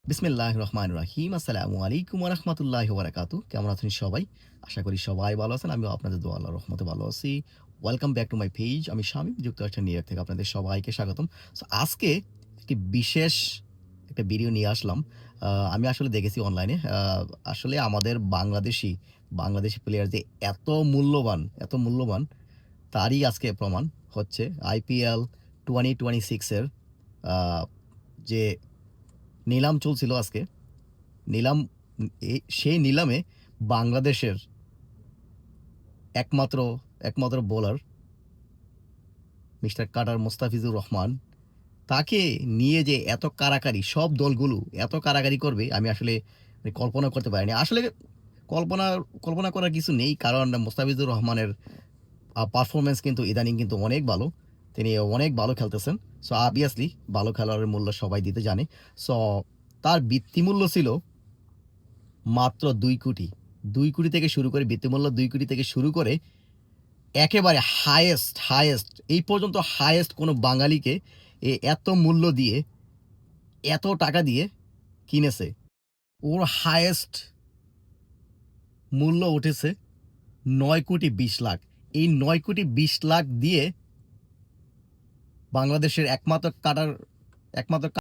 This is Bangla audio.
বিসমিল্লাহির রহমানির রহিম। আসসালামু আলাইকুম ওয়া রাহমাতুল্লাহি ওয়া বারাকাতুহু। কেমন আছেন সবাই? আশা করি সবাই ভালো আছেন। আমিও আপনাদের দোয়া আল্লাহর রহমতে ভালো আছি। Welcome back to my page. আমি শামীম যুক্তরাষ্ট্রের নিউ ইয়র্ক থেকে আপনাদের সবাইকে স্বাগতম। সো আজকে একটি বিশেষ একটা ভিডিও নিয়ে আসলাম। আমি আসলে দেখেছি অনলাইনে আসলে আমাদের বাংলাদেশি প্লেয়ার যে এত মূল্যবান তারই আজকে প্রমাণ হচ্ছে আইপিএল 2026 এর আ যে নিলাম চলছিল আজকে। নিলাম সেই নিলামে বাংলাদেশের একমাত্র একমাত্র বোলার মিস্টার কাটার মোস্তাফিজুর রহমান, তাকে নিয়ে যে এত কাড়াকাড়ি, সব দলগুলো এত কাড়াকাড়ি করবে আমি আসলে কল্পনা করতে পারিনি। আসলে কল্পনা কল্পনা করার কিছু নেই। কারণ মোস্তাফিজুর রহমানের পারফরম্যান্স কিন্তু ইদানিং কিন্তু অনেক ভালো। তিনি অনেক ভালো খেলতেছেন। সো obviously ভালো খেলোয়াড়ের মূল্য সবাই দিতে জানে। সো তার বৃত্তিমূল্য ছিল মাত্র ২ কোটি। ২ কোটি থেকে শুরু করে বৃত্তিমূল্য ২ কোটি থেকে শুরু করে একেবারে হাইয়েস্ট এই পর্যন্ত হাইয়েস্ট কোনো বাঙালিকে এত মূল্য দিয়ে, এত টাকা দিয়ে কিনেছে। ওর হাইয়েস্ট মূল্য উঠেছে ৯,২০,০০,০০০। এই ৯,২০,০০,০০০ দিয়ে বাংলাদেশের একমাত্র